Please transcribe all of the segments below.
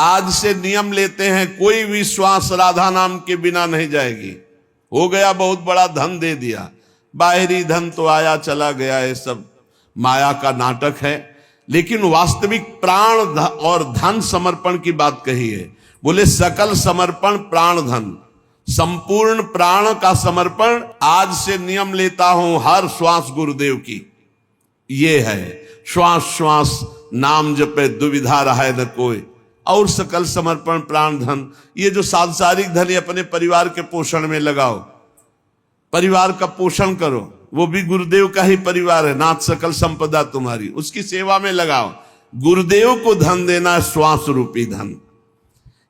आज से नियम लेते हैं, कोई भी श्वास राधा नाम के बिना नहीं जाएगी। हो गया, बहुत बड़ा धन दे दिया, बाहरी धन तो आया चला गया, ये सब माया का नाटक है। लेकिन वास्तविक प्राण और धन समर्पण की बात कही है। बोले सकल समर्पण प्राण धन, संपूर्ण प्राण का समर्पण आज से नियम लेता हूं हर श्वास गुरुदेव की। ये है श्वास श्वास नाम जपे दुविधा रहे न कोई, और सकल समर्पण प्राण धन। ये जो सांसारिक धन अपने परिवार के पोषण में लगाओ, परिवार का पोषण करो, वो भी गुरुदेव का ही परिवार है। नाथ सकल संपदा तुम्हारी, उसकी सेवा में लगाओ। गुरुदेव को धन देना श्वास रूपी धन।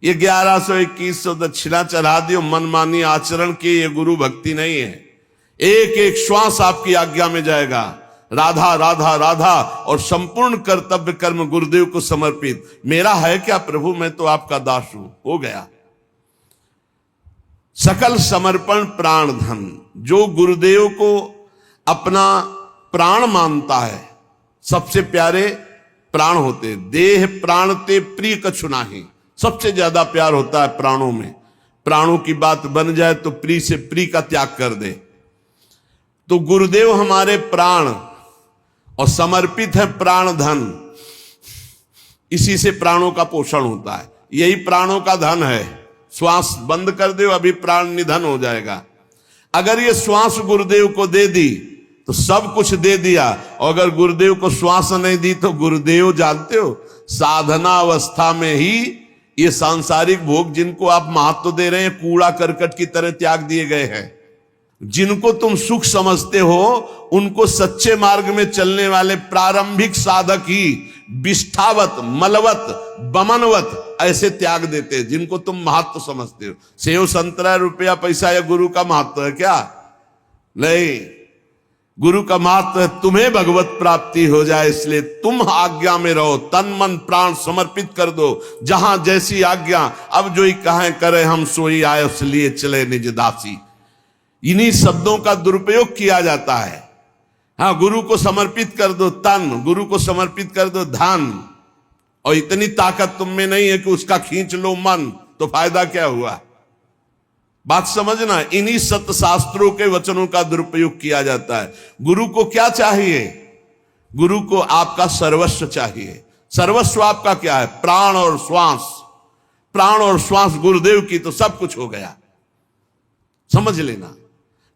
ये 1100-2100 दक्षिणा चढ़ा दियो, मनमानी आचरण की ये गुरु भक्ति नहीं है। एक एक श्वास आपकी आज्ञा में जाएगा, राधा राधा राधा, और संपूर्ण कर्तव्य कर्म गुरुदेव को समर्पित। मेरा है क्या प्रभु, मैं तो आपका दास हूं, हो गया। सकल समर्पण प्राण धन, जो गुरुदेव को अपना प्राण मानता है, सबसे प्यारे प्राण होते, देह प्राण ते प्रिय कछु नाही, सबसे ज्यादा प्यार होता है प्राणों में। प्राणों की बात बन जाए तो प्रिय से प्रिय का त्याग कर दे। तो गुरुदेव हमारे प्राण और समर्पित है प्राण धन, इसी से प्राणों का पोषण होता है, यही प्राणों का धन है। श्वास बंद कर दो, अभी प्राण निधन हो जाएगा। अगर ये श्वास गुरुदेव को दे दी तो सब कुछ दे दिया, और अगर गुरुदेव को श्वास नहीं दी तो गुरुदेव जानते हो, साधना अवस्था में ही ये सांसारिक भोग जिनको आप महत्व दे रहे हैं, कूड़ा करकट की तरह त्याग दिए गए हैं। जिनको तुम सुख समझते हो, उनको सच्चे मार्ग में चलने वाले प्रारंभिक साधक ही विष्ठावत, मलवत, बमनवत ऐसे त्याग देते हैं, जिनको तुम महत्व समझते हो। सेव संतरा रुपया पैसा या गुरु का महत्व है क्या? नहीं, गुरु का महत्व है तुम्हें भगवत प्राप्ति हो जाए, इसलिए तुम आज्ञा में रहो, तन मन प्राण समर्पित कर दो, जहां जैसी आज्ञा। अब जो ही कहें करे हम सोई आए, इसलिए चले निज दासी। इन्हीं शब्दों का दुरुपयोग किया जाता है। हाँ, गुरु को समर्पित कर दो तन, गुरु को समर्पित कर दो धन, और इतनी ताकत तुम में नहीं है कि उसका खींच लो मन, तो फायदा क्या हुआ? बात समझना, इन्हीं सत्य शास्त्रों के वचनों का दुरुपयोग किया जाता है। गुरु को क्या चाहिए? गुरु को आपका सर्वस्व चाहिए। सर्वस्व आपका क्या है? प्राण और श्वास। प्राण और श्वास गुरुदेव की तो सब कुछ हो गया, समझ लेना।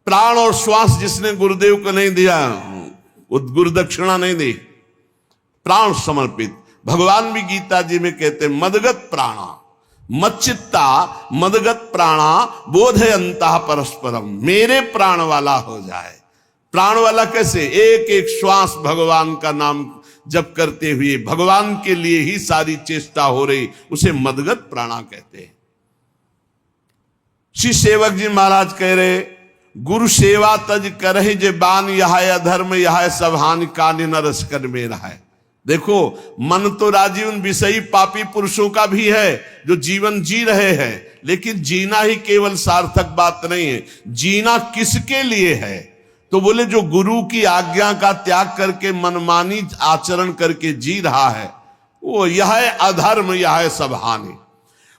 प्राण और श्वास जिसने गुरुदेव को नहीं दिया, वो गुरुदक्षिणा नहीं दी, प्राण समर्पित। भगवान भी गीता जी में कहते, मदगत प्राणा मच्चित्ता मदगत प्राणा बोधयंता परस्परम, मेरे प्राण वाला हो जाए। प्राण वाला कैसे? एक एक श्वास भगवान का नाम जप करते हुए भगवान के लिए ही सारी चेष्टा हो रही, उसे मदगत प्राणा कहते हैं। श्री सेवक जी महाराज कह रहे, गुरु सेवा तज करहि जे बान, यह अधर्म यह सब हानि कान नरस कर में रहा है। देखो, मन तो राजीवन विषयी पापी पुरुषों का भी है जो जीवन जी रहे हैं, लेकिन जीना ही केवल सार्थक बात नहीं है। जीना किसके लिए है? तो बोले जो गुरु की आज्ञा का त्याग करके मनमानी आचरण करके जी रहा है, वो यह अधर्म यह सब हानि।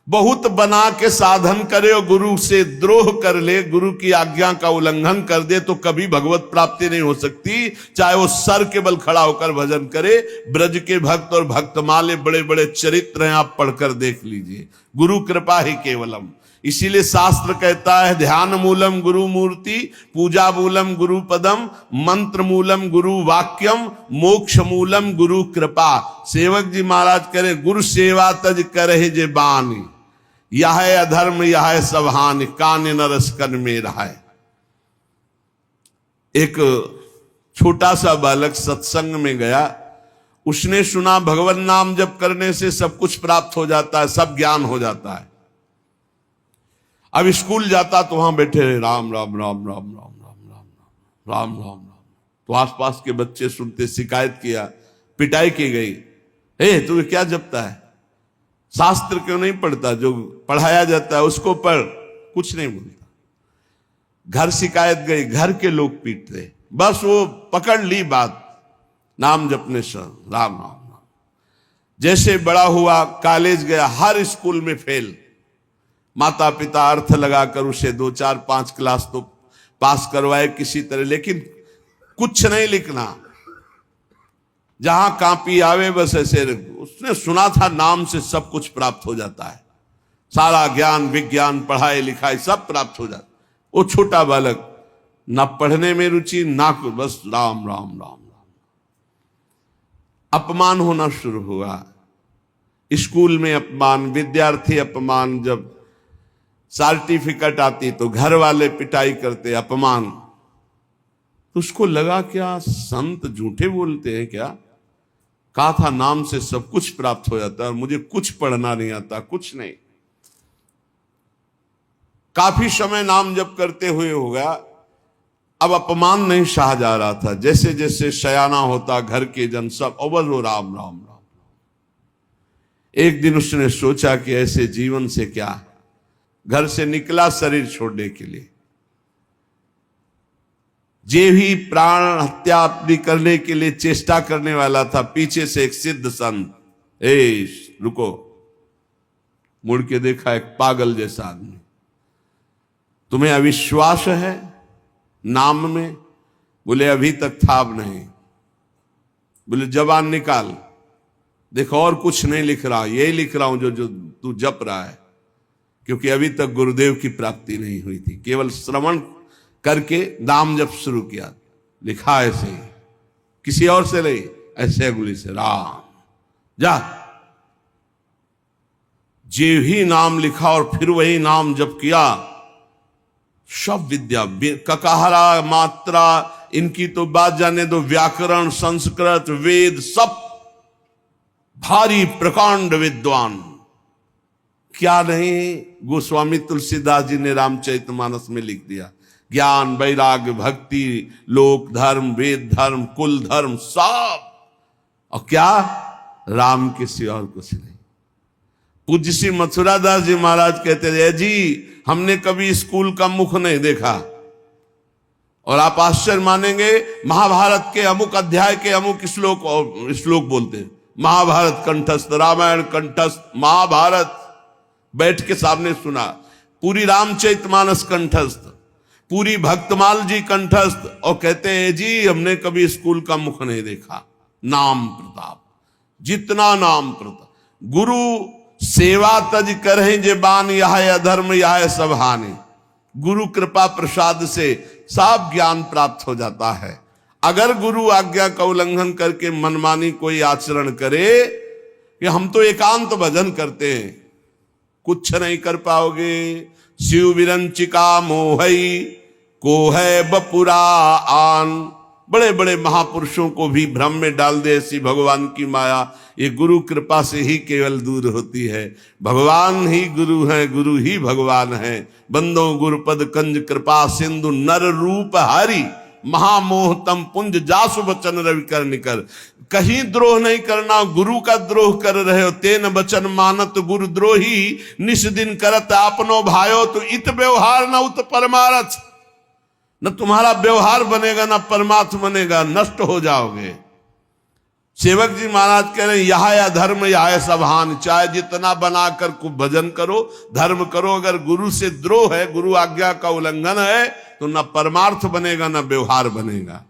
बहुत बना के साधन करे और गुरु से द्रोह कर ले, गुरु की आज्ञा का उल्लंघन कर दे, तो कभी भगवत प्राप्ति नहीं हो सकती। चाहे वो सर के बल खड़ा होकर भजन करे। ब्रज के भक्त और भक्तमाले बड़े बड़े चरित्र हैं, आप पढ़कर देख लीजिए। गुरु कृपा ही केवलम। इसीलिए शास्त्र कहता है, ध्यान मूलम गुरु मूर्ति, पूजा मूलम गुरु पदम, मंत्र मूलम गुरु वाक्यम, मोक्ष मूलम गुरु कृपा। सेवक जी महाराज करे, गुरु सेवा तज करे जे बानी, यह अधर्म यह सब हानि कान नरस कन में रहा है। एक छोटा सा बालक सत्संग में गया, उसने सुना भगवान नाम जप करने से सब कुछ प्राप्त हो जाता है, सब ज्ञान हो जाता है। अब स्कूल जाता तो वहां बैठे रहे, राम राम राम राम राम राम राम राम राम राम। तो आसपास के बच्चे सुनते, शिकायत किया, पिटाई की गई, हे तू क्या जपता है? शास्त्र क्यों नहीं पढ़ता? जो पढ़ाया जाता है उसको पढ़। कुछ नहीं बोलता। घर शिकायत गई, घर के लोग पीट रहे, बस वो पकड़ ली बात, नाम जपने से राम राम राम। जैसे बड़ा हुआ, कॉलेज गया, हर स्कूल में फेल। माता पिता अर्थ लगाकर उसे 2 4 5 क्लास तो पास करवाए किसी तरह, लेकिन कुछ नहीं लिखना। जहां कापी आवे बस ऐसे, उसने सुना था नाम से सब कुछ प्राप्त हो जाता है, सारा ज्ञान विज्ञान पढ़ाई लिखाई सब प्राप्त हो जाता। वो छोटा बालक, ना पढ़ने में रुचि ना कुछ, बस राम राम राम राम। अपमान होना शुरू हुआ, स्कूल में अपमान, विद्यार्थी अपमान, जब सर्टिफिकेट आती तो घर वाले पिटाई करते, अपमान। तो उसको लगा क्या संत झूठे बोलते हैं क्या? कहा था नाम से सब कुछ प्राप्त हो जाता है और मुझे कुछ पढ़ना नहीं आता, कुछ नहीं। काफी समय नाम जप करते हुए हो गया, अब अपमान नहीं सहा जा रहा था। जैसे जैसे शयाना होता, घर के जन सब अवल हो राम राम राम। एक दिन उसने सोचा कि ऐसे जीवन से क्या, घर से निकला शरीर छोड़ने के लिए। जे भी प्राण हत्या अपनी करने के लिए चेष्टा करने वाला था, पीछे से एक सिद्ध संत, रुको, मुड़ के देखा, एक पागल जैसा आदमी। तुम्हें अविश्वास है नाम में? बोले अभी तक था, अब नहीं। बोले जबान निकाल, देखो और कुछ नहीं लिख रहा, यही लिख रहा हूं जो तू जप रहा है, क्योंकि अभी तक गुरुदेव की प्राप्ति नहीं हुई थी। केवल श्रवण करके नाम जप शुरू किया, लिखा ऐसे ही, किसी और से नहीं, ऐसे अंगुली से राम जा। जे ही नाम लिखा और फिर वही नाम जप किया, सब विद्या, ककाहरा मात्रा इनकी तो बात जाने दो, व्याकरण संस्कृत वेद सब, भारी प्रकांड विद्वान। क्या नहीं गोस्वामी तुलसीदास जी ने रामचरितमानस में लिख दिया। ज्ञान वैराग्य भक्ति लोक धर्म वेद धर्म कुल धर्म सब, और क्या राम के सिवा और कुछ नहीं। पूज्य श्री मथुरादास जी महाराज कहते थे, जी हमने कभी स्कूल का मुख नहीं देखा, और आप आश्चर्य मानेंगे, महाभारत के अमुक अध्याय के अमुक श्लोक बोलते, महाभारत कंठस्थ, रामायण कंठस्थ, महाभारत बैठ के सामने सुना, पूरी रामचरितमानस कंठस्थ, पूरी भक्तमाल जी कंठस्थ, और कहते हैं जी हमने कभी स्कूल का मुख नहीं देखा। नाम प्रताप, जितना नाम प्रताप। गुरु सेवा तज करें जे बान, यह अधर्म यह सब हानि। गुरु कृपा प्रसाद से सब ज्ञान प्राप्त हो जाता है। अगर गुरु आज्ञा का उल्लंघन करके मनमानी कोई आचरण करे, कि हम तो एकांत भजन करते हैं, कुछ नहीं कर पाओगे। शिव विरंचिका मोहई को है बपुरा आन। बड़े बड़े महापुरुषों को भी भ्रम में डाल दे ऐसी भगवान की माया, ये गुरु कृपा से ही केवल दूर होती है। भगवान ही गुरु है, गुरु ही भगवान है। बंदो गुरुपद कंज कृपा सिंधु, नर रूप हरि महामोह तम पुंज, जासु बचन रवि कर निकर। कहीं द्रोह नहीं करना, गुरु का द्रोह कर रहे हो। तेन बचन मानत गुरु द्रोही, निस दिन करत आपनो भायो, तो इत व्यवहार न उत परमारथ। न तुम्हारा व्यवहार बनेगा न परमार्थ बनेगा, नष्ट हो जाओगे। सेवक जी महाराज कह रहे हैं, यह या धर्म यह सब हानि। चाहे जितना बनाकर खूब भजन करो, धर्म करो, अगर गुरु से द्रोह है, गुरु आज्ञा का उल्लंघन है, तो न परमार्थ बनेगा न व्यवहार बनेगा।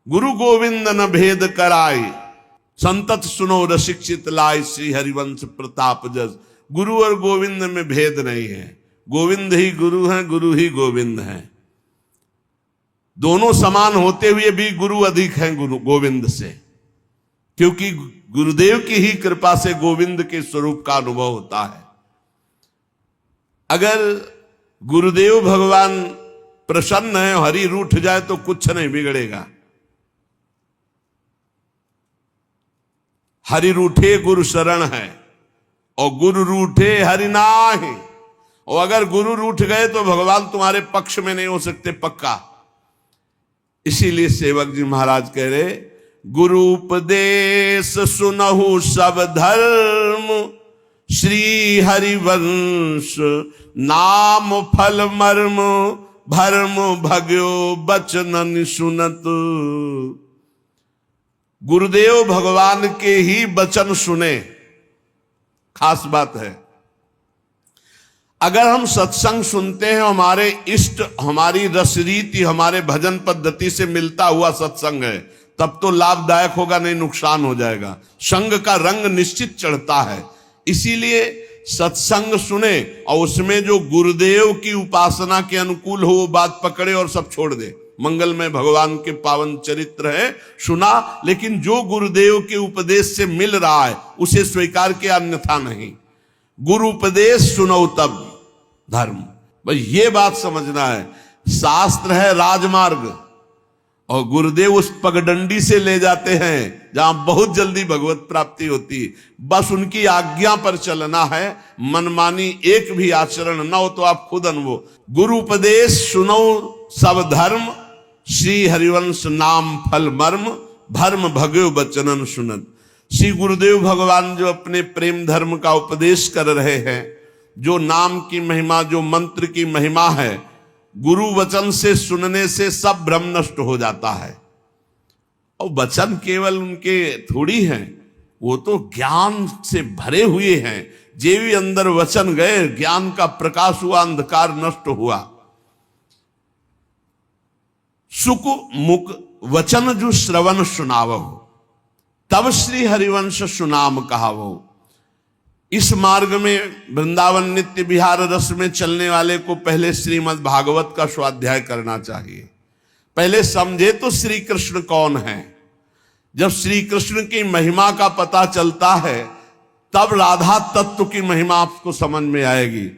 गुरु गोविंद न भेद कराई, संतत सुनो रसिक्षित लाई, श्री हरिवंश प्रताप जस। गुरु और गोविंद में भेद नहीं है, गोविंद ही गुरु है, गुरु ही गोविंद है। दोनों समान होते हुए भी गुरु अधिक हैं गोविंद से, क्योंकि गुरुदेव की ही कृपा से गोविंद के स्वरूप का अनुभव होता है। अगर गुरुदेव भगवान प्रसन्न है, हरि रूठ जाए तो कुछ नहीं बिगड़ेगा। हरि रूठे गुरु शरण है, और गुरु रूठे हरि नाहि। और अगर गुरु रूठ गए तो भगवान तुम्हारे पक्ष में नहीं हो सकते, पक्का। इसीलिए सेवक जी महाराज कह रहे, गुरु उपदेश सुनहु सब धर्म, श्री हरिवंश नाम फल मर्म, भर्म भग्यो बचन सुनत। गुरुदेव भगवान के ही वचन सुने, खास बात है। अगर हम सत्संग सुनते हैं, हमारे इष्ट, हमारी रसरीति, हमारे भजन पद्धति से मिलता हुआ सत्संग है, तब तो लाभदायक होगा, नहीं नुकसान हो जाएगा। संग का रंग निश्चित चढ़ता है। इसीलिए सत्संग सुने और उसमें जो गुरुदेव की उपासना के अनुकूल हो वो बात पकड़े और सब छोड़ दे। मंगलमय भगवान के पावन चरित्र है, सुना, लेकिन जो गुरुदेव के उपदेश से मिल रहा है उसे स्वीकार किया, अन्यथा नहीं। गुरु उपदेश सुनो तब धर्म, भाई ये बात समझना है। शास्त्र है राजमार्ग और गुरुदेव उस पगडंडी से ले जाते हैं जहां बहुत जल्दी भगवत प्राप्ति होती। बस उनकी आज्ञा पर चलना है, मनमानी एक भी आचरण न हो तो आप खुद अनुभव। गुरु उपदेश सुनो सब धर्म, श्री हरिवंश नाम फल मर्म, भर्म भगव बचनन सुनत। श्री गुरुदेव भगवान जो अपने प्रेम धर्म का उपदेश कर रहे हैं, जो नाम की महिमा, जो मंत्र की महिमा है, गुरु वचन से सुनने से सब भ्रम नष्ट हो जाता है। और वचन केवल उनके थोड़ी हैं, वो तो ज्ञान से भरे हुए हैं। जे भी अंदर वचन गए, ज्ञान का प्रकाश हुआ, अंधकार नष्ट हुआ। सुख मुख वचन जो श्रवण सुनावो, तब श्री हरिवंश सुनाम कहावो। इस मार्ग में वृंदावन नित्य विहार रस में चलने वाले को पहले श्रीमद् भागवत का स्वाध्याय करना चाहिए। पहले समझे तो श्री कृष्ण कौन है। जब श्री कृष्ण की महिमा का पता चलता है तब राधा तत्व की महिमा आपको समझ में आएगी।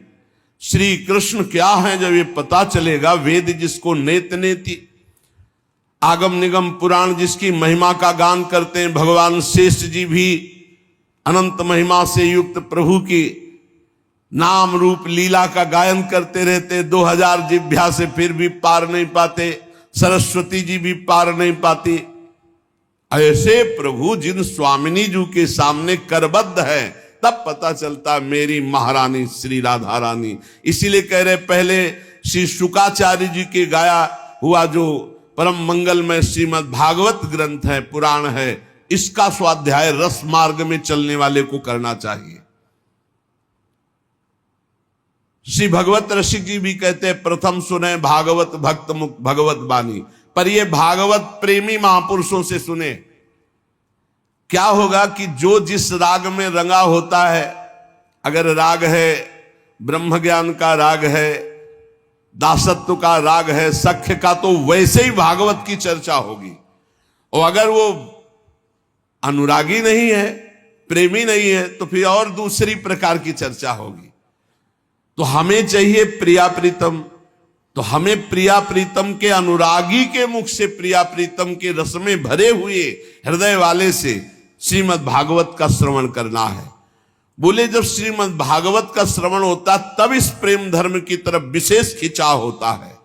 श्री कृष्ण क्या है जब ये पता चलेगा, वेद जिसको नेत नेति, आगम निगम पुराण जिसकी महिमा का गान करते हैं, भगवान शेष जी भी अनंत महिमा से युक्त प्रभु की नाम रूप लीला का गायन करते रहते। 2000 जिभ्या से फिर भी पार नहीं पाते, सरस्वती जी भी पार नहीं पाती। ऐसे प्रभु जिन स्वामिनी जी के सामने करबद्ध है, तब पता चलता मेरी महारानी श्री राधा रानी। इसीलिए कह रहे पहले श्री शुकाचार्य जी के गाया हुआ जो परम मंगलमय श्रीमद् भागवत ग्रंथ है, पुराण है, इसका स्वाध्याय रस मार्ग में चलने वाले को करना चाहिए। श्री भगवत रसिक जी भी कहते हैं प्रथम सुने भागवत भक्त मुख भगवत बानी। पर ये भागवत प्रेमी महापुरुषों से सुने। क्या होगा कि जो जिस राग में रंगा होता है, अगर राग है ब्रह्म ज्ञान का राग है, दासत्व का राग है, सख्य का, तो वैसे ही भागवत की चर्चा होगी। और अगर वो अनुरागी नहीं है, प्रेमी नहीं है, तो फिर और दूसरी प्रकार की चर्चा होगी। तो हमें चाहिए प्रिया प्रीतम, तो हमें प्रिया प्रीतम के अनुरागी के मुख से, प्रिया प्रीतम के रस में भरे हुए हृदय वाले से श्रीमद् भागवत का श्रवण करना है। बोले जब श्रीमद् भागवत का श्रवण होता तब इस प्रेम धर्म की तरफ विशेष खिंचाव होता है।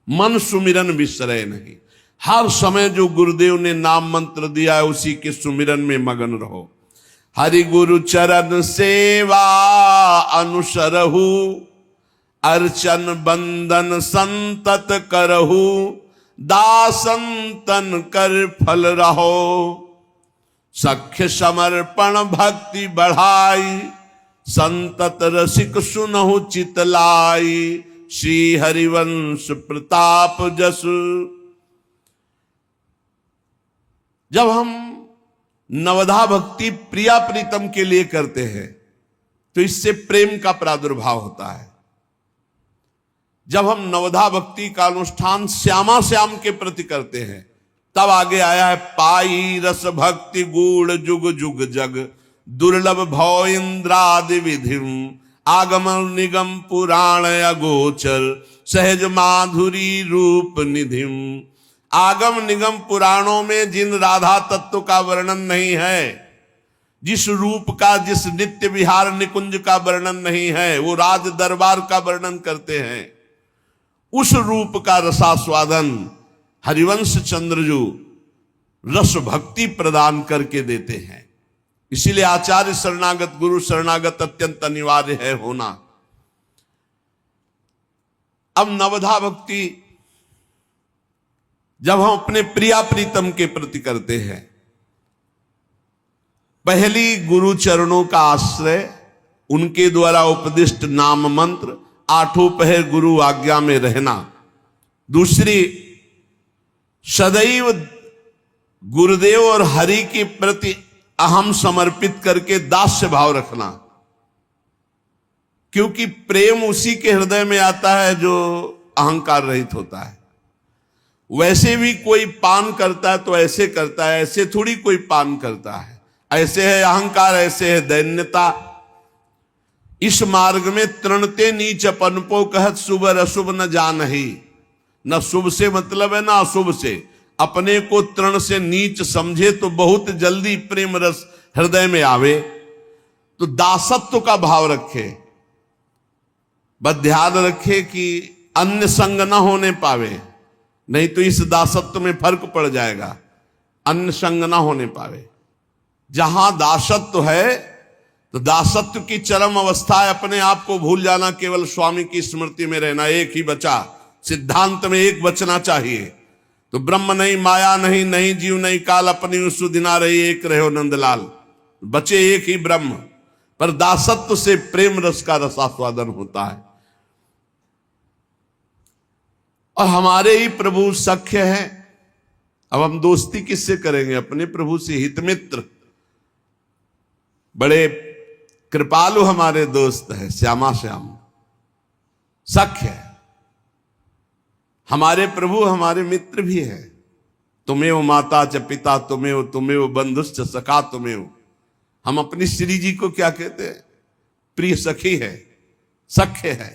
मन सुमिरन विसरे नहीं, हर समय जो गुरुदेव ने नाम मंत्र दिया है उसी के सुमिरन में मगन रहो। हरि गुरु चरण सेवा अनुसरहु, अर्चन बंदन संतत करहु, दासंतन कर फल रहो। सख्य समर्पण भक्ति बढ़ाई, संतत रसिक सुनहु चितलाई, श्री हरिवंश प्रताप जस। जब हम नवधा भक्ति प्रिया प्रीतम के लिए करते हैं तो इससे प्रेम का प्रादुर्भाव होता है। जब हम नवधा भक्ति का अनुष्ठान श्यामा श्याम के प्रति करते हैं तब आगे आया है पाई रस भक्ति गूढ़ जुग जुग जग, दुर्लभ भव इंद्रादि विधिम, आगम निगम पुराण अगोचर, सहज माधुरी रूप निधिम। आगम निगम पुराणों में जिन राधा तत्व का वर्णन नहीं है, जिस रूप का, जिस नित्य विहार निकुंज का वर्णन नहीं है, वो राज दरबार का वर्णन करते हैं। उस रूप का रसास्वादन हरिवंश चंद्रजू रस भक्ति प्रदान करके देते हैं। इसीलिए आचार्य शरणागत, गुरु शरणागत अत्यंत अनिवार्य है होना। अब नवधा भक्ति जब हम अपने प्रिया प्रीतम के प्रति करते हैं, पहली गुरु चरणों का आश्रय, उनके द्वारा उपदिष्ट नाम मंत्र, आठों पहर गुरु आज्ञा में रहना। दूसरी, सदैव गुरुदेव और हरि के प्रति अहम समर्पित करके दास्य भाव रखना, क्योंकि प्रेम उसी के हृदय में आता है जो अहंकार रहित होता है। वैसे भी कोई पान करता है तो ऐसे करता है, ऐसे थोड़ी कोई पान करता है। ऐसे है अहंकार, ऐसे है दैन्यता। इस मार्ग में तृणते नीच अपनपो कहत शुभ अशुभ न जानहि। न शुभ से मतलब है ना अशुभ से। अपने को तृण से नीच समझे तो बहुत जल्दी प्रेम रस हृदय में आवे। तो दासत्व का भाव रखे, बस ध्यान रखे कि अन्य संग न होने पावे, नहीं तो इस दासत्व में फर्क पड़ जाएगा। अन्य संग न होने पावे। जहां दासत्व है तो दासत्व की चरम अवस्था है अपने आप को भूल जाना, केवल स्वामी की स्मृति में रहना। एक ही बचा, सिद्धांत में एक बचना चाहिए। तो ब्रह्म नहीं, माया नहीं, नहीं जीव नहीं काल, अपनी सुदिना रही एक रहो नंदलाल। बचे एक ही ब्रह्म, पर दासत्व से प्रेम रस का रसास्वादन होता है। और हमारे ही प्रभु सख्य हैं। अब हम दोस्ती किससे करेंगे? अपने प्रभु से। हितमित्र बड़े कृपालु हमारे दोस्त हैं, श्यामा श्याम सख्य है। हमारे प्रभु हमारे मित्र भी हैं। तुम्हें माता च पिता तुम्हें बंधुश्च सखा तुम्हें। हम अपनी श्री जी को क्या कहते हैं? प्रिय सखी है, सख्य है।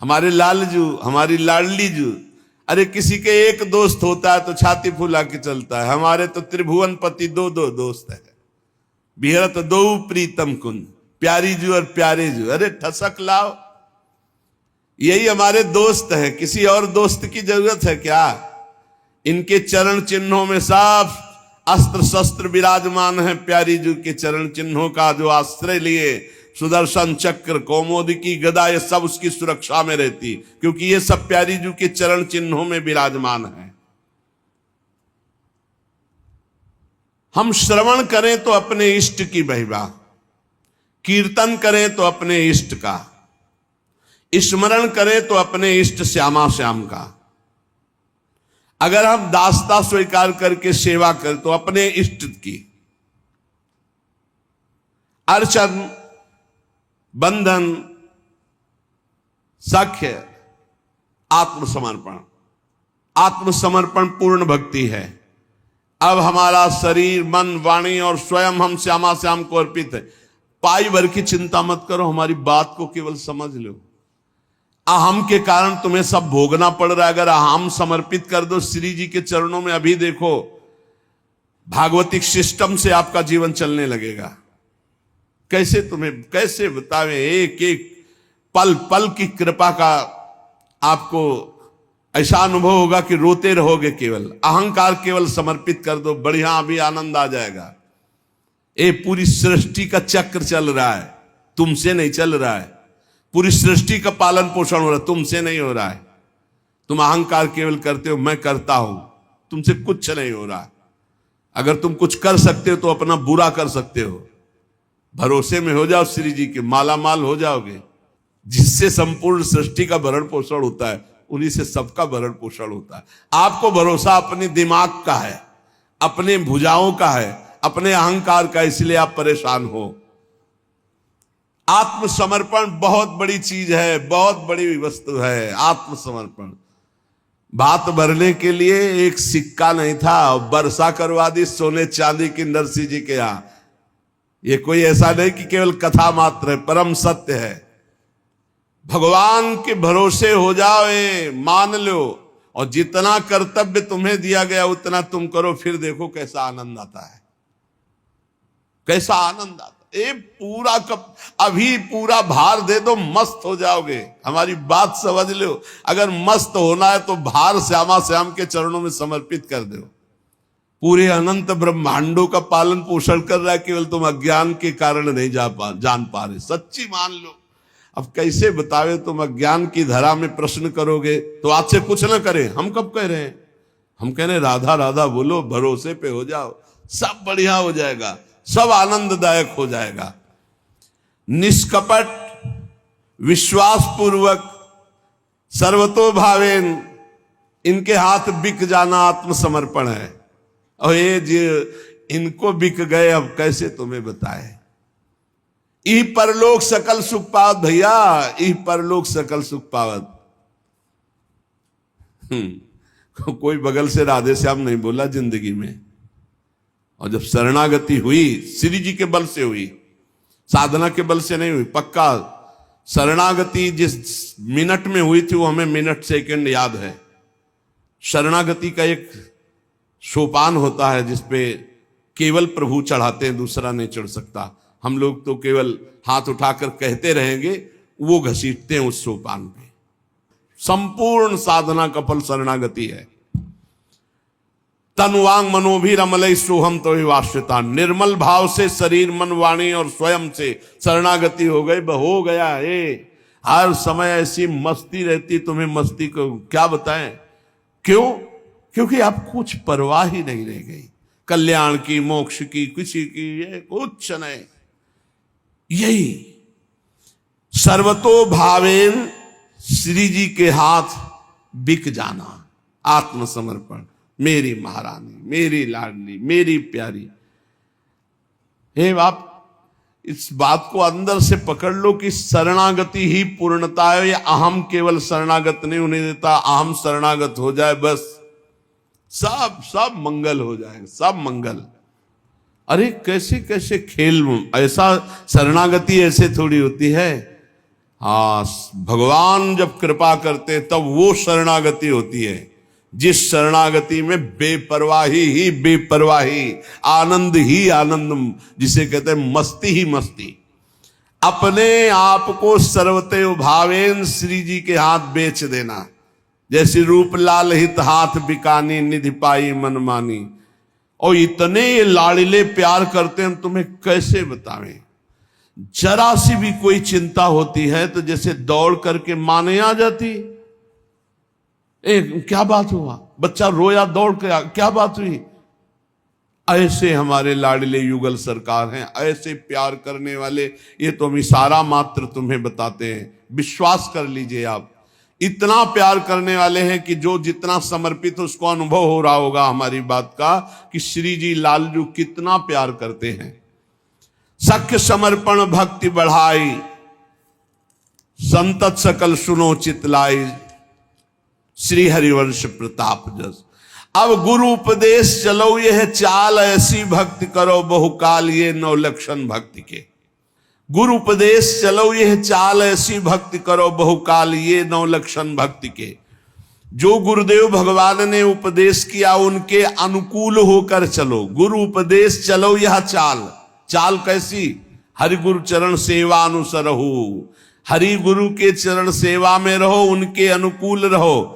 हमारे लालजू, हमारी लाडली जू। अरे किसी के एक दोस्त होता है तो छाती फुला के चलता है। हमारे तो त्रिभुवन पति दो दोस्त है। बिहरत दो प्रीतम कुंज, प्यारी जू और प्यारे जू। अरे ठसक लाओ, यही हमारे दोस्त है। किसी और दोस्त की जरूरत है क्या? इनके चरण चिन्हों में सब अस्त्र शस्त्र विराजमान है। प्यारी जू के चरण चिन्हों का जो आश्रय लिए, सुदर्शन चक्र, कौमोदकी गदा, ये सब उसकी सुरक्षा में रहती, क्योंकि ये सब प्यारी जू के चरण चिन्हों में विराजमान है। हम श्रवण करें तो अपने इष्ट की महिमा, कीर्तन करें तो अपने इष्ट का, स्मरण करें तो अपने इष्ट श्यामा श्याम का। अगर हम दासता स्वीकार करके सेवा करें तो अपने इष्ट की। अर्चन, बंधन, सख्य, आत्मसमर्पण। आत्मसमर्पण पूर्ण भक्ति है। अब हमारा शरीर, मन, वाणी और स्वयं हम श्यामा श्याम को अर्पित है। पाई भर की चिंता मत करो, हमारी बात को केवल समझ लो। अहम के कारण तुम्हें सब भोगना पड़ रहा है। अगर अहम समर्पित कर दो श्री जी के चरणों में, अभी देखो भागवतिक सिस्टम से आपका जीवन चलने लगेगा। कैसे तुम्हें कैसे बतावे, एक एक पल पल की कृपा का आपको ऐसा अनुभव होगा कि रोते रहोगे। केवल अहंकार केवल समर्पित कर दो, बढ़िया अभी आनंद आ जाएगा। ये पूरी सृष्टि का चक्र चल रहा है, तुमसे नहीं चल रहा है। पूरी सृष्टि का पालन पोषण हो रहा है, तुमसे नहीं हो रहा है। तुम अहंकार केवल करते हो, मैं करता हूं, तुमसे कुछ नहीं हो रहा है। अगर तुम कुछ कर सकते हो तो अपना बुरा कर सकते हो। भरोसे में हो जाओ श्री जी के, माला माल हो जाओगे। जिससे संपूर्ण सृष्टि का भरण पोषण होता है, उन्हीं से सबका भरण पोषण होता है। आपको भरोसा अपने दिमाग का है, अपने भुजाओं का है, अपने अहंकार का, इसलिए आप परेशान हो। आत्मसमर्पण बहुत बड़ी चीज है, बहुत बड़ी वस्तु है आत्मसमर्पण। भात भरने के लिए एक सिक्का नहीं था, वर्षा करवा दी सोने चांदी की नरसिंह जी के यहां। ये कोई ऐसा नहीं कि केवल कथा मात्र है, परम सत्य है। भगवान के भरोसे हो जाओ, मान लो, और जितना कर्तव्य तुम्हें दिया गया उतना तुम करो। फिर देखो कैसा आनंद आता है, कैसा आनंद आता है। ये पूरा कब अभी पूरा भार दे दो, मस्त हो जाओगे। हमारी बात समझ लो। अगर मस्त होना है तो भार श्यामा श्याम के चरणों में समर्पित कर दो। पूरे अनंत ब्रह्मांडों का पालन पोषण कर रहा है, केवल तुम अज्ञान के कारण नहीं जान पा रहे। सच्ची मान लो। अब कैसे बतावे, तुम अज्ञान की धरा में प्रश्न करोगे तो आज से कुछ ना करें। हम कब कह रहे हैं? हम कह रहे हैं राधा राधा बोलो, भरोसे पे हो जाओ, सब बढ़िया हो जाएगा। सब आनंददायक हो जाएगा। निष्कपट, विश्वास पूर्वक, सर्वतोभावेन, इनके हाथ बिक जाना आत्मसमर्पण है। और ये जो इनको बिक गए, अब कैसे तुम्हें बताए। ई परलोक सकल सुख पावत भैया, ई परलोक सकल सुख पावत। कोई बगल से राधे श्याम नहीं बोला जिंदगी में। और जब शरणागति हुई, श्री जी के बल से हुई, साधना के बल से नहीं हुई। पक्का शरणागति जिस मिनट में हुई थी वो हमें मिनट सेकंड याद है। शरणागति का एक सोपान होता है जिसपे केवल प्रभु चढ़ाते हैं, दूसरा नहीं चढ़ सकता। हम लोग तो केवल हाथ उठाकर कहते रहेंगे, वो घसीटते हैं उस सोपान पे। संपूर्ण साधना का फल शरणागति है। तनुवांग मनोभिरमलय सोहम तो वाश्यता। निर्मल भाव से शरीर, मन, वाणी और स्वयं से शरणागति हो गई, हो गया है। हर समय ऐसी मस्ती रहती, तुम्हें मस्ती को क्या बताएं। क्यों? क्योंकि आप कुछ परवाह ही नहीं रह गई, कल्याण की, मोक्ष की, किसी की, ये कुछ नहीं। यही सर्वतो भावेन श्री जी के हाथ बिक जाना, आत्मसमर्पण। मेरी महारानी, मेरी लाडली, मेरी प्यारी। हे बाप, इस बात को अंदर से पकड़ लो कि शरणागति ही पूर्णता है। ये अहम केवल शरणागत नहीं होने देता। अहम शरणागत हो जाए बस सब मंगल हो जाए, सब मंगल। अरे कैसे कैसे खेल, ऐसा शरणागति ऐसे थोड़ी होती है। हाँ, भगवान जब कृपा करते तब वो शरणागति होती है जिस शरणागति में बेपरवाही ही बेपरवाही, आनंद ही आनंद, जिसे कहते हैं मस्ती ही मस्ती। अपने आप को सर्वतो भावेन श्री जी के हाथ बेच देना। जैसे रूप लाल हित हाथ बिकानी, निधि पाई मनमानी। और इतने ये लाड़िले प्यार करते हैं, तुम्हें कैसे बतावें। जरा सी भी कोई चिंता होती है तो जैसे दौड़ करके माने आ जाती। क्या बात हुआ, बच्चा रोया, दौड़ के क्या बात हुई। ऐसे हमारे लाडले युगल सरकार हैं, ऐसे प्यार करने वाले। ये तो हम इशारा मात्र तुम्हें बताते हैं, विश्वास कर लीजिए आप। इतना प्यार करने वाले हैं कि जो जितना समर्पित उसको अनुभव हो रहा होगा हमारी बात का, कि श्री जी लालजू कितना प्यार करते हैं। सख्य समर्पण भक्ति बढ़ाई, संतत सकल सुनो चितलाई, श्री हरिवंश प्रताप जस। अब गुरु उपदेश चलो यह चाल, ऐसी भक्ति करो बहुकाल ये नौ लक्षण भक्ति के। गुरु उपदेश चलो यह चाल, ऐसी भक्ति करो बहुकाल ये नौ लक्षण भक्ति के। जो गुरुदेव भगवान ने उपदेश किया उनके अनुकूल होकर चलो। गुरु उपदेश चलो यह चाल, चाल कैसी? हरि गुरु चरण सेवा अनुसरहु। हरि गुरु के चरण सेवा में रहो, उनके अनुकूल रहो।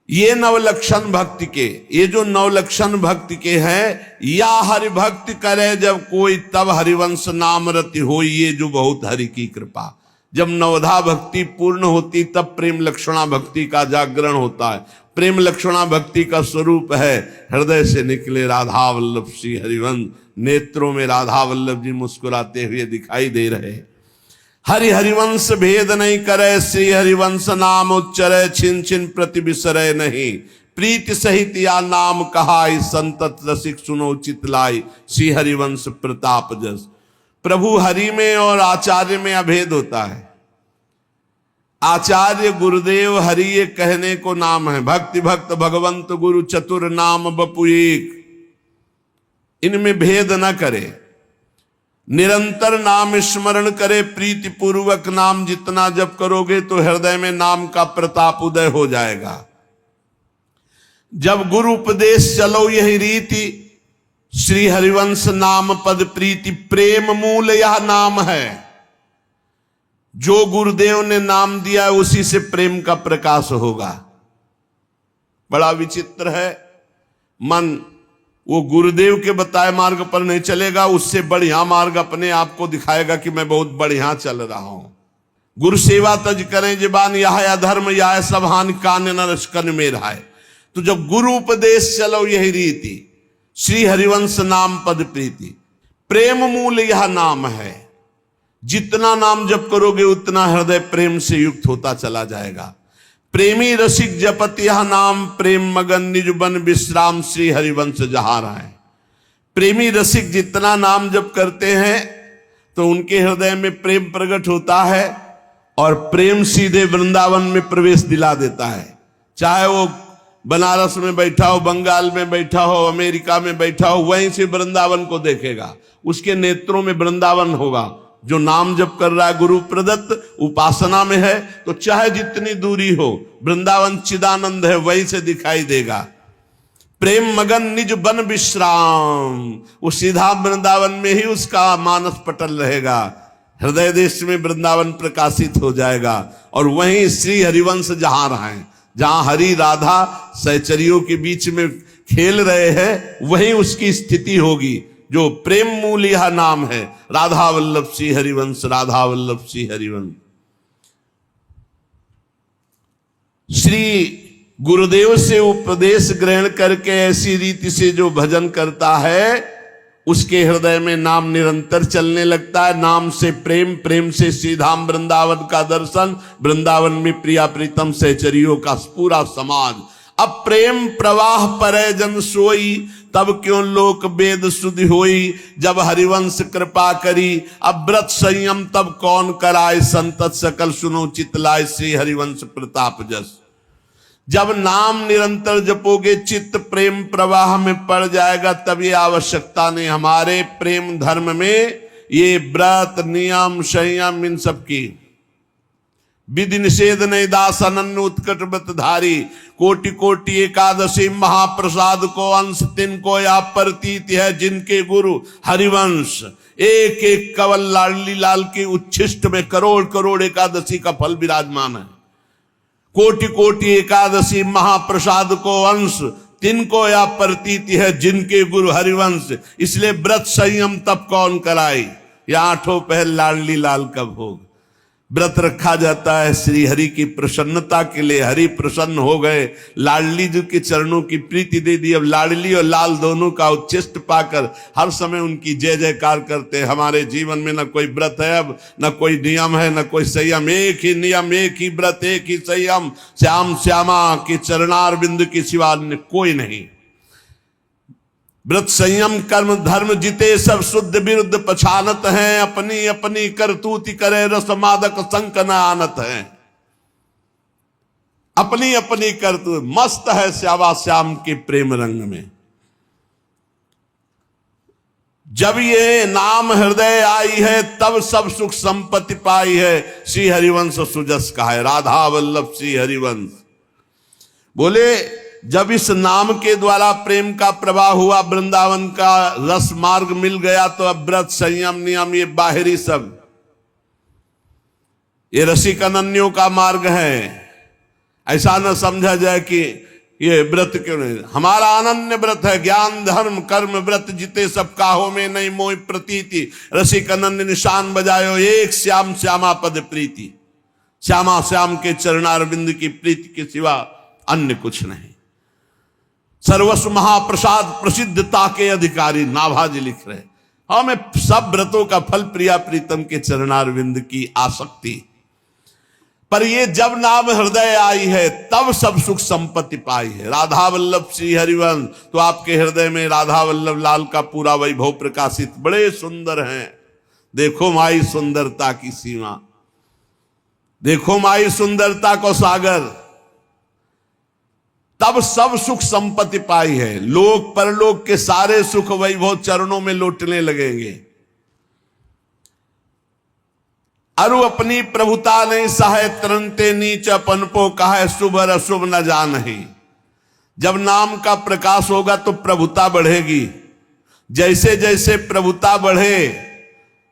ये नवलक्षण भक्ति के, ये जो नवलक्षण भक्ति के हैं, या हरि भक्ति करे जब कोई, तब हरिवंश नाम रति हो, ये जो बहुत हरि की कृपा। जब नवधा भक्ति पूर्ण होती तब प्रेम लक्षणा भक्ति का जागरण होता है। प्रेम लक्षणा भक्ति का स्वरूप है हृदय से निकले राधा वल्लभ श्री हरिवंश। नेत्रों में राधा वल्लभ जी मुस्कुराते हुए दिखाई दे रहे। हरि हरिवंश भेद नहीं करे, श्री हरिवंश नाम उच्चरे, छिन छिन प्रति बिसरे नहीं। प्रीति सहित या नाम कहाई, संतत रसिक सुनो चितलाई, श्री हरिवंश प्रताप जस। प्रभु हरि में और आचार्य में अभेद होता है। आचार्य गुरुदेव हरि ये कहने को नाम है। भक्ति भक्त भगवंत गुरु चतुर नाम बपु एक, इनमें भेद न करे। निरंतर नाम स्मरण करे, प्रीति पूर्वक नाम जितना जप करोगे तो हृदय में नाम का प्रताप उदय हो जाएगा। जब गुरु उपदेश चलो यही रीति, श्री हरिवंश नाम पद प्रीति। प्रेम मूल यह नाम है। जो गुरुदेव ने नाम दिया है उसी से प्रेम का प्रकाश होगा। बड़ा विचित्र है, मन वो गुरुदेव के बताए मार्ग पर नहीं चलेगा, उससे बढ़िया मार्ग अपने आप को दिखाएगा कि मैं बहुत बढ़िया चल रहा हूं। गुरु सेवा तज करें जिबान, यह अधर्म यह सब हानि कान न रसकन में रहाय। तो जब गुरु उपदेश चलो यही रीति, श्री हरिवंश नाम पद प्रीति। प्रेम मूल यह नाम है, जितना नाम जप करोगे उतना हृदय प्रेम से युक्त होता चला जाएगा। प्रेमी रसिक जपत यह नाम, प्रेम मगन निज बन विश्राम श्री हरिवंश जहां है। प्रेमी रसिक जितना नाम जप करते हैं तो उनके हृदय में प्रेम प्रकट होता है और प्रेम सीधे वृंदावन में प्रवेश दिला देता है। चाहे वो बनारस में बैठा हो, बंगाल में बैठा हो, अमेरिका में बैठा हो, वहीं से वृंदावन को देखेगा, उसके नेत्रों में वृंदावन होगा। जो नाम जप कर रहा है गुरु प्रदत्त उपासना में है तो चाहे जितनी दूरी हो, वृंदावन चिदानंद है वहीं से दिखाई देगा। प्रेम मगन निज बन विश्राम, वो सीधा वृंदावन में ही उसका मानस पटल रहेगा। हृदय देश में वृंदावन प्रकाशित हो जाएगा और वहीं श्री हरिवंश जहां रहे, जहां हरि राधा सहचरियों के बीच में खेल रहे हैं, वहीं उसकी स्थिति होगी। जो प्रेम मूल यह नाम है, राधा वल्लभ श्री हरिवंश, राधा वल्लभ श्री हरिवंश। श्री गुरुदेव से उपदेश ग्रहण करके ऐसी रीति से जो भजन करता है उसके हृदय में नाम निरंतर चलने लगता है। नाम से प्रेम, प्रेम से श्रीधाम वृंदावन का दर्शन, वृंदावन में प्रिया प्रीतम सहचरियों का पूरा समाज। अब प्रेम प्रवाह परै जन सोई, तब क्यों लोक वेद सुधि होई। जब हरिवंश कृपा करी, अब व्रत संयम तब कौन कराए। संतत सकल सुनो चितलाय, श्री हरिवंश प्रताप जस। जब नाम निरंतर जपोगे चित्त प्रेम प्रवाह में पड़ जाएगा, तब ये आवश्यकता नहीं। हमारे प्रेम धर्म में ये व्रत नियम संयम इन सब की विधि निषेध नहीं। दास अनन्य उत्कट व्रतधारी, कोटि कोटि एकादशी महाप्रसाद को अंश तिनको या प्रतीत है। जिनके गुरु हरिवंश, एक एक कवल लाडली लाल के उच्छिष्ट में करोड़ करोड़ एकादशी का फल विराजमान है। कोटि कोटि एकादशी महाप्रसाद को अंश तिनको या प्रतीति है। जिनके गुरु हरिवंश, इसलिए व्रत संयम तब कौन कराई। या आठों पहर लाडली लाल का भोग। व्रत रखा जाता है श्री हरि की प्रसन्नता के लिए। हरि प्रसन्न हो गए, लाडली जी के चरणों की प्रीति दे दी। अब लाडली और लाल दोनों का उच्छिष्ट पाकर हर समय उनकी जय जयकार करते हैं। हमारे जीवन में न कोई व्रत है, अब न कोई नियम है, न कोई संयम। एक ही नियम, एक ही व्रत, एक ही संयम, श्याम श्यामा के चरणार बिंदु के सिवा अन्य कोई नहीं। व्रत संयम कर्म धर्म जिते सब शुद्ध विरुद्ध पछानत हैं। अपनी अपनी करतूति करे रस मादक संक न आनत हैं। अपनी अपनी करतूत मस्त है श्यामा श्याम के प्रेम रंग में। जब ये नाम हृदय आई है तब सब सुख संपत्ति पाई है। श्री हरिवंश सुजस का है, राधा वल्लभ श्री हरिवंश। बोले जब इस नाम के द्वारा प्रेम का प्रवाह हुआ, वृंदावन का रस मार्ग मिल गया, तो अब व्रत संयम नियम ये बाहरी सब ये रसिक अनन्यों का मार्ग है। ऐसा न समझा जाए कि ये व्रत क्यों नहीं। हमारा अनन्य व्रत है, ज्ञान धर्म कर्म व्रत जिते सब काहो में नहीं मोह प्रतीति। रसिक अनन्य निशान बजायो एक श्याम श्यामा पद प्रीति। श्यामा श्याम के चरणारविंद की प्रीति के सिवा अन्य कुछ नहीं। सर्वस्व महाप्रसाद प्रसिद्धता के अधिकारी नाभाजी लिख रहे। हमें सब व्रतों का फल प्रिया प्रीतम के चरणारविंद की आसक्ति। पर ये जब नाम हृदय आई है तब सब सुख संपत्ति पाई है। राधा वल्लभ श्री हरिवंश, तो आपके हृदय में राधा वल्लभ लाल का पूरा वैभव प्रकाशित। बड़े सुंदर हैं। देखो माई सुंदरता की सीमा, देखो माई सुंदरता को सागर। तब सब सुख संपत्ति पाई है। लोक परलोक के सारे सुख वैभव चरणों में लौटने लगेंगे। अरु अपनी प्रभुता नहीं सहाय, तरनते नीच अपन पो कहा शुभ और अशुभ न जान ही। जब नाम का प्रकाश होगा तो प्रभुता बढ़ेगी। जैसे जैसे प्रभुता बढ़े,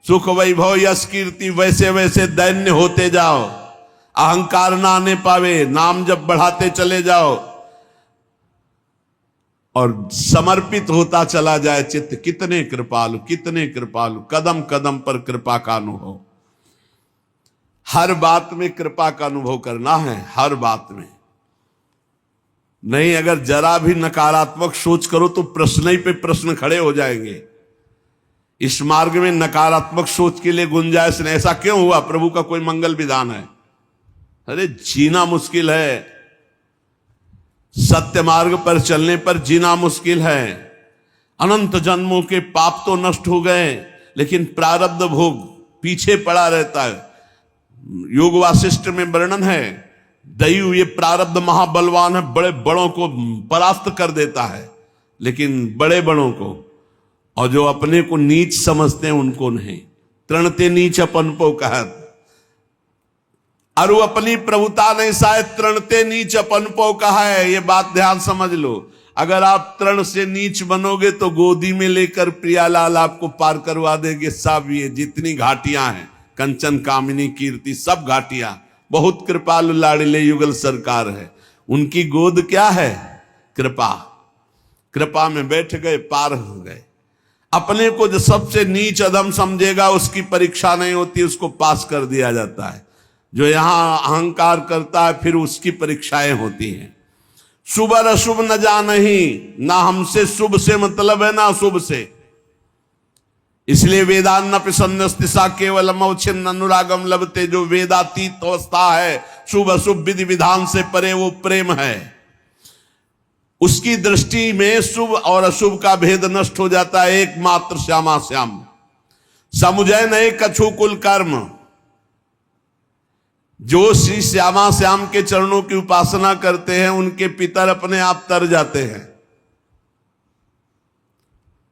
सुख वैभव यश कीर्ति, वैसे वैसे दैन्य होते जाओ। अहंकार ना आने पावे। नाम जब बढ़ाते चले जाओ और समर्पित होता चला जाए चित्त। कितने कृपालु, कितने कृपालु। कदम कदम पर कृपा का अनुभव। हर बात में कृपा का अनुभव करना है, हर बात में। नहीं, अगर जरा भी नकारात्मक सोच करो तो प्रश्न ही पे प्रश्न खड़े हो जाएंगे। इस मार्ग में नकारात्मक सोच के लिए गुंजाइश नहीं। ऐसा क्यों हुआ? प्रभु का कोई मंगल विधान है? अरे जीना मुश्किल है, सत्य मार्ग पर चलने पर जीना मुश्किल है। अनंत जन्मों के पाप तो नष्ट हो गए, लेकिन प्रारब्ध भोग पीछे पड़ा रहता है। योग वासिष्ठ में वर्णन है, दैव ये प्रारब्ध महाबलवान है, बड़े बड़ों को परास्त कर देता है, लेकिन बड़े बड़ों को, और जो अपने को नीच समझते हैं उनको नहीं। तृणते नीच अपन पो कहत, अरु अपनी प्रभुता नहीं शायद तृणते नीच अपन पो कहा है। ये बात ध्यान समझ लो। अगर आप तृण से नीच बनोगे तो गोदी में लेकर प्रियालाल आपको पार करवा देंगे। सब ये जितनी घाटियां हैं, कंचन कामिनी कीर्ति, सब घाटियां, बहुत कृपालु लाड़िले युगल सरकार है। उनकी गोद क्या है? कृपा। कृपा में बैठ गए, पार हो गए। अपने को जो सबसे नीच अधम समझेगा उसकी परीक्षा नहीं होती, उसको पास कर दिया जाता है। जो यहां अहंकार करता है फिर उसकी परीक्षाएं होती हैं। शुभ और अशुभ न जानही, ना हमसे शुभ से मतलब है ना अशुभ से। इसलिए वेदान्न सन्नस्तिसा केवलम अवच्छिन्न अनुरागम लभते। जो वेदातीत अवस्था है, शुभ अशुभ विधि विधान से परे, वो प्रेम है। उसकी दृष्टि में शुभ और अशुभ का भेद नष्ट हो जाता है। एकमात्र श्यामा श्याम, समुझय नहीं कछु कुल कर्म। जो श्री श्यामा श्याम के चरणों की उपासना करते हैं उनके पितर अपने आप तर जाते हैं।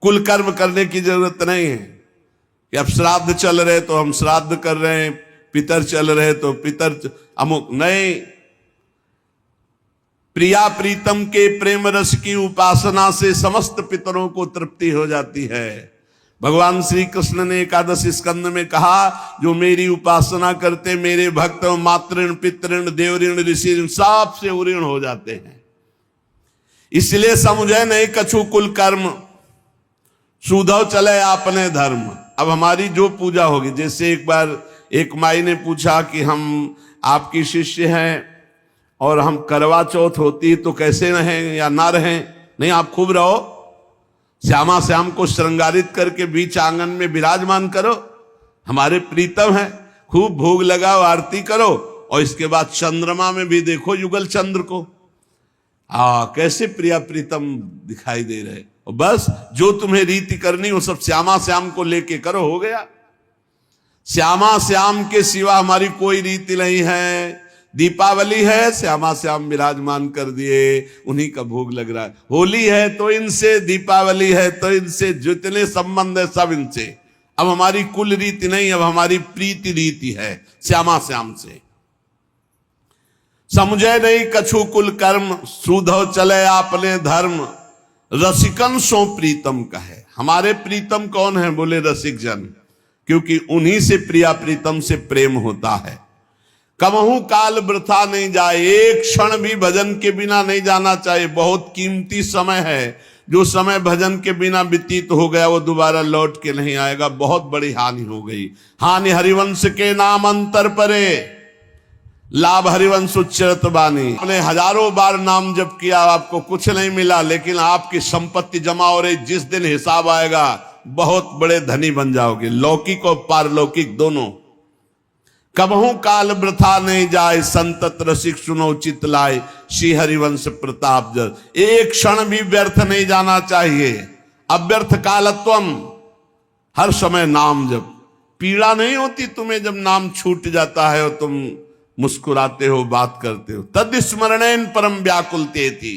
कुल कर्म करने की जरूरत नहीं है कि अब श्राद्ध चल रहे तो हम श्राद्ध कर रहे हैं, पितर चल रहे तो पितर अमुक नहीं। प्रिया प्रीतम के प्रेम रस की उपासना से समस्त पितरों को तृप्ति हो जाती है। भगवान श्री कृष्ण ने एकादश स्कंद में कहा, जो मेरी उपासना करते मेरे भक्त, मातृण पितृण देवऋण ऋषि सब से उऋण हो जाते हैं। इसलिए समुझे नहीं कछु कुल कर्म, सुधव चले आपने धर्म। अब हमारी जो पूजा होगी, जैसे एक बार एक माई ने पूछा कि हम आपकी शिष्य हैं और हम करवा चौथ होती तो कैसे रहें या ना रहें? नहीं, आप खूब रहो, श्यामा श्याम को श्रृंगारित करके बीच आंगन में विराजमान करो, हमारे प्रीतम है, खूब भोग लगाओ, आरती करो, और इसके बाद चंद्रमा में भी देखो युगल चंद्र को, कैसे प्रिया प्रीतम दिखाई दे रहे। और बस जो तुम्हें रीति करनी वो सब श्यामा श्याम को लेके करो, हो गया। श्यामा श्याम के सिवा हमारी कोई रीति नहीं है। दीपावली है, श्यामा श्याम विराजमान कर दिए, उन्हीं का भोग लग रहा है। होली है तो इनसे, दीपावली है तो इनसे, जितने संबंध है सब इनसे। अब हमारी कुल रीति नहीं, अब हमारी प्रीति रीति है श्यामा श्याम से। समझे नहीं कछु कुल कर्म, सुधव चले आपने धर्म। रसिकन सो प्रीतम कहे। हमारे प्रीतम कौन है? बोले रसिक जन, क्योंकि उन्हीं से प्रिया प्रीतम से प्रेम होता है। कमहू काल वृथा नहीं जाए, एक क्षण भी भजन के बिना नहीं जाना चाहिए। बहुत कीमती समय है, जो समय भजन के बिना व्यतीत हो गया वो दोबारा लौट के नहीं आएगा। बहुत बड़ी हानि हो गई। हानि हरिवंश के नाम अंतर परे, लाभ हरिवंश उच्चरत बानी। आपने हजारों बार नाम जप किया, आपको कुछ नहीं मिला, लेकिन आपकी संपत्ति जमा हो रही। जिस दिन हिसाब आएगा बहुत बड़े धनी बन जाओगे, लौकिक और पारलौकिक दोनों। कबहू काल वृथा नहीं जाए, संतत रसिक सुनो चित लाए, श्री हरिवंश प्रताप जल। एक क्षण भी व्यर्थ नहीं जाना चाहिए। अव्यर्थ कालत्वम, हर समय नाम जप। पीड़ा नहीं होती तुम्हें जब नाम छूट जाता है और तुम मुस्कुराते हो, बात करते हो। तद स्मरणेन परम व्याकुलते थी,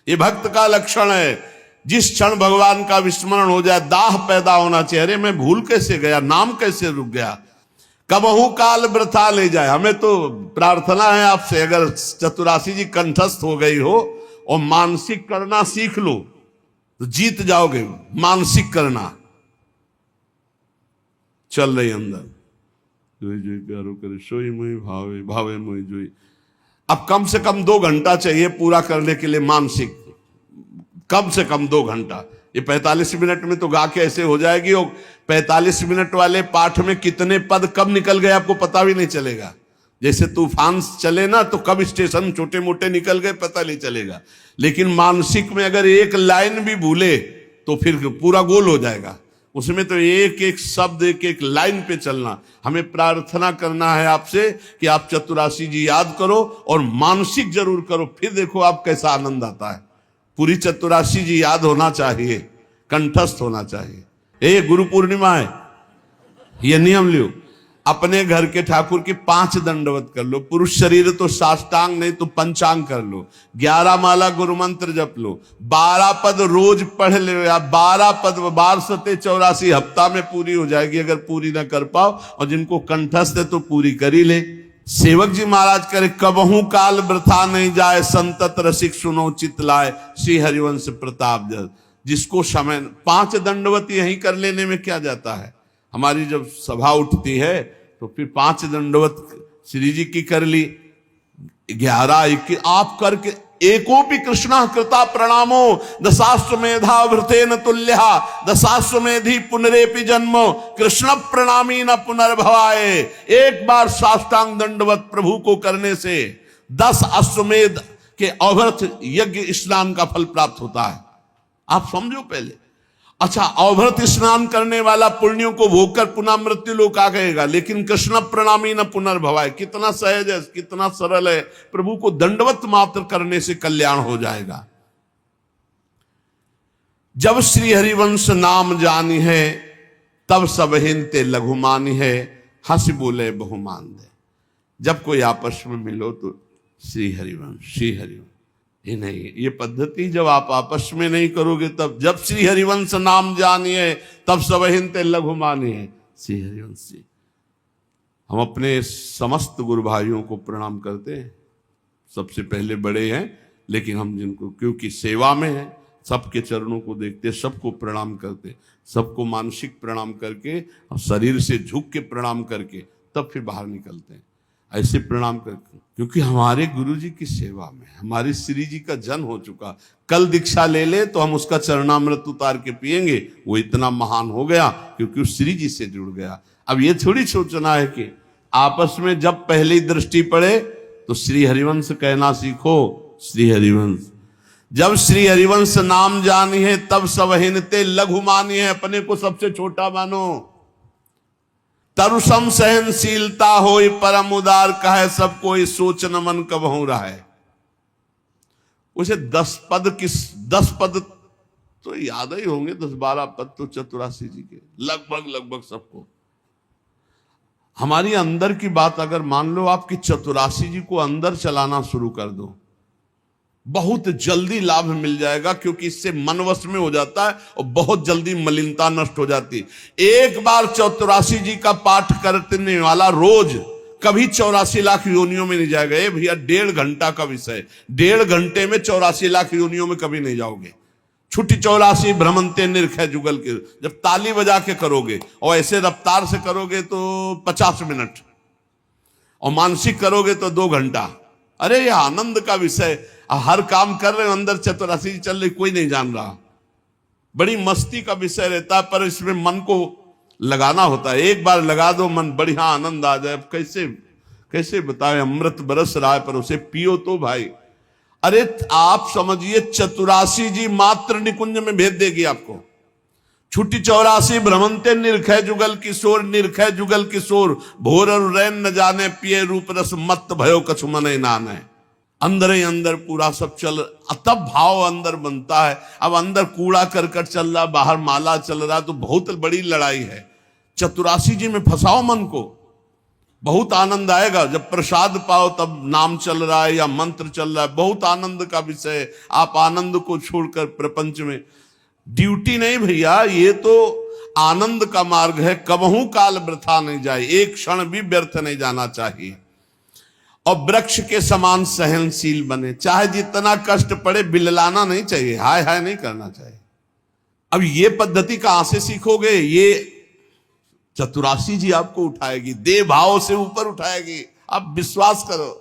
ये भक्त का लक्षण है। जिस क्षण भगवान का विस्मरण हो जाए दाह पैदा होना चाहिए। अरे मैं भूल कैसे गया, नाम कैसे रुक गया। कबहू काल वृथा ले जाए। हमें तो प्रार्थना है आपसे, अगर चतुरासी जी कंठस्थ हो गई हो और मानसिक करना सीख लो तो जीत जाओगे। मानसिक करना चल रही अंदर, जोई जोई प्यारो करे सोई मोई भावे, भावे मोई जोई। अब कम से कम 2 घंटा चाहिए पूरा करने के लिए मानसिक, कम से कम 2 घंटा। ये 45 मिनट में तो गा के ऐसे हो जाएगी। और 45 मिनट वाले पाठ में कितने पद कब निकल गए आपको पता भी नहीं चलेगा। जैसे तूफान चले ना तो कब स्टेशन छोटे मोटे निकल गए पता नहीं चलेगा, लेकिन मानसिक में अगर एक लाइन भी भूले तो फिर पूरा गोल हो जाएगा। उसमें तो एक एक शब्द एक एक लाइन पे चलना। हमें प्रार्थना करना है आपसे कि आप चतुरासी जी याद करो और मानसिक जरूर करो, फिर देखो आप कैसा आनंद आता है। पूरी चतुरासी जी याद होना चाहिए, कंठस्थ होना चाहिए। गुरु पूर्णिमा है, ये नियम लियो। अपने घर के ठाकुर की 5 दंडवत कर लो। पुरुष शरीर तो साष्टांग नहीं तो पंचांग कर लो। 11 माला गुरु मंत्र जप लो। 12 पद रोज पढ़ लो, या 12 पद 1284 हफ्ता में पूरी हो जाएगी अगर पूरी ना कर पाओ, और जिनको कंठस्थ है तो पूरी कर ही ले। सेवक जी महाराज करे, कबहू काल वृथा नहीं जाए, संतत रसिक सुनो चित लाए, श्री हरिवंश प्रताप जस। जिसको समय 5 दंडवत यहीं कर लेने में क्या जाता है। हमारी जब सभा उठती है तो फिर 5 दंडवत श्री जी की कर ली, 11 21 आप करके, एकोपि कृष्णा कृता प्रणामो दशाश्वमेधा वृतेन तुल्यः, दशाश्वमेधी पुनरेपि जन्मो कृष्ण प्रणामी न पुनर्भवाए। एक बार साष्टांग दंडवत प्रभु को करने से 10 अश्वमेध के अवृत यज्ञ स्नान का फल प्राप्त होता है। आप समझो पहले। अच्छा, अवभृत स्नान करने वाला पुण्यों को भोगकर पुनः मृत्यु लोक आ गएगा, लेकिन कृष्ण प्रणामी न पुनर्भवाए। कितना सहज है, कितना सरल है। प्रभु को दंडवत मात्र करने से कल्याण हो जाएगा। जब श्री हरिवंश नाम जानी है, तब सब हिनते लघुमानी है, हंस बोले बहुमान दे। जब कोई आपस में मिलो तो श्री हरिवंश श्री हरिवंश, ये नहीं, ये पद्धति जब आप आपस में नहीं करोगे तब। जब श्री हरिवंश नाम जानिए तब सब हिनते लघु मानिए, श्री हरिवंश जी। हम अपने समस्त गुरु भाइयों को प्रणाम करते हैं, सबसे पहले बड़े हैं, लेकिन हम जिनको क्योंकि सेवा में हैं सबके चरणों को देखते, सबको प्रणाम करते, सबको मानसिक प्रणाम करके और शरीर से झुक के प्रणाम करके तब फिर बाहर निकलते हैं। ऐसे प्रणाम करके, क्योंकि हमारे गुरु जी की सेवा में हमारे श्री जी का जन्म हो चुका। कल दीक्षा ले ले तो हम उसका चरणामृत उतार के पिएंगे, वो इतना महान हो गया क्योंकि उस श्री जी से जुड़ गया। अब ये थोड़ी सोचना है कि आपस में जब पहली दृष्टि पड़े तो श्री हरिवंश कहना सीखो, श्री हरिवंश। जब श्री हरिवंश नाम जानी है तब सब हिनते लघु मानी है, अपने को सबसे छोटा मानो। तरुसम सहनशीलता होई परम उदार कहे, सब कोई सोच न मन कबहू रहा है। उसे 10 पद तो याद ही होंगे, 10-12 पद तो चतुरासी जी के लगभग सबको। हमारी अंदर की बात अगर मान लो आपकी चतुरासी जी को अंदर चलाना शुरू कर दो, बहुत जल्दी लाभ मिल जाएगा, क्योंकि इससे मन वश में हो जाता है और बहुत जल्दी मलिनता नष्ट हो जाती है। एक बार 84 जी का पाठ करने वाला रोज कभी 84 लाख योनियों में नहीं जाएगा। ये भैया 1.5 घंटा का विषय, 1.5 घंटे में 84 लाख योनियों में कभी नहीं जाओगे। छुट्टी 84 भ्रमंते निरखै जुगल के, जब ताली बजा के करोगे और ऐसे रफ्तार से करोगे तो 50 मिनट, और मानसिक करोगे तो 2 घंटा। अरे ये आनंद का विषय, हर काम कर रहे हो अंदर 84 चल रही, कोई नहीं जान रहा, बड़ी मस्ती का विषय रहता है, पर इसमें मन को लगाना होता है। एक बार लगा दो मन, बढ़िया आनंद आ जाए। कैसे बताए, अमृत बरस रहा है पर उसे पियो तो भाई। अरे आप समझिए 84 जी मात्र निकुंज में भेज देगी आपको। छुट्टी 84 भ्रमंते निरखै जुगल किशोर, निरखै जुगल किशोर, भोर और रैन न जाने, पिए रूप रस मत भयो कछु मन नाने। अंदर ही अंदर पूरा सब चल, तब भाव अंदर बनता है। अब अंदर कूड़ा करकट चल रहा, बाहर माला चल रहा, तो बहुत बड़ी लड़ाई है। 84 जी में फंसाओ मन को, बहुत आनंद आएगा। जब प्रसाद पाओ तब नाम चल रहा है या मंत्र चल रहा है, बहुत आनंद का विषय। आप आनंद को छोड़कर प्रपंच में, ड्यूटी नहीं भैया, ये तो आनंद का मार्ग है। कबहू काल वृथा नहीं जाए, एक क्षण भी व्यर्थ नहीं जाना चाहिए। और वृक्ष के समान सहनशील बने, चाहे जितना कष्ट पड़े बिललाना नहीं चाहिए, हाय हाय नहीं करना चाहिए। अब ये पद्धति कहां से सीखोगे? ये 84 जी आपको उठाएगी, देह भाव से ऊपर उठाएगी। आप विश्वास करो,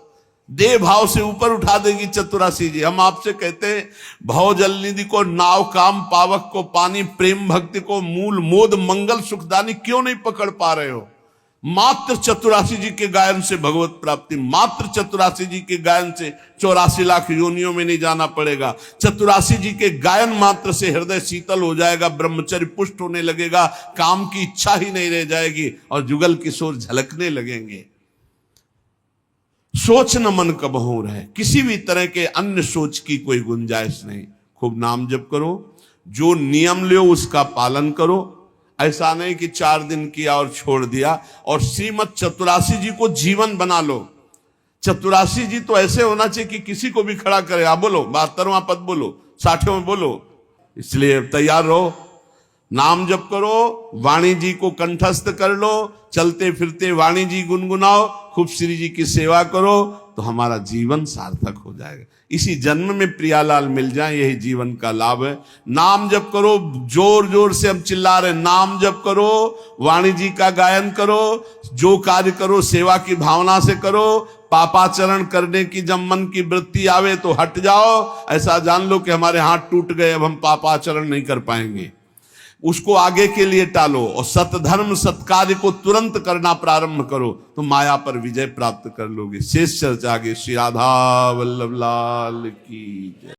देह भाव से ऊपर उठा देगी 84 जी। हम आपसे कहते हैं, भव जल निधि को नाव, काम पावक को पानी, प्रेम भक्ति को मूल, मोद मंगल सुखदानी क्यों नहीं पकड़ पा रहे हो? मात्र चतुरासी जी के गायन से भगवत प्राप्ति, मात्र चतुरासी जी के गायन से 84 लाख योनियों में नहीं जाना पड़ेगा। चतुरासी जी के गायन मात्र से हृदय शीतल हो जाएगा, ब्रह्मचर्य पुष्ट होने लगेगा, काम की इच्छा ही नहीं रह जाएगी और जुगल किशोर झलकने लगेंगे। सोच न मन कबहू रहे, किसी भी तरह के अन्य सोच की कोई गुंजाइश नहीं। खूब नाम जप करो, जो नियम लो उसका पालन करो। ऐसा नहीं कि 4 दिन किया और छोड़ दिया। और श्रीमद चतुरासी जी को जीवन बना लो। चतुरासी जी तो ऐसे होना चाहिए कि किसी को भी खड़ा करे, आप बोलो 72वां पद बोलो, 60वें बोलो। इसलिए तैयार रहो, नाम जप करो, वाणी जी को कंठस्थ कर लो, चलते फिरते वाणी जी गुनगुनाओ, खूब श्री जी की सेवा करो, तो हमारा जीवन सार्थक हो जाएगा। इसी जन्म में प्रियालाल मिल जाए, यही जीवन का लाभ है। नाम जप करो, जोर जोर से हम चिल्ला रहे, नाम जप करो, वाणी जी का गायन करो, जो कार्य करो सेवा की भावना से करो। पापाचरण करने की जब मन की वृत्ति आवे तो हट जाओ, ऐसा जान लो कि हमारे हाथ टूट गए, अब हम पापाचरण नहीं कर पाएंगे। उसको आगे के लिए टालो और सतधर्म सत्कार्य को तुरंत करना प्रारंभ करो, तो माया पर विजय प्राप्त कर लोगे। शेष चर्चा आगे। श्री राधा वल्लभ लाल की जय।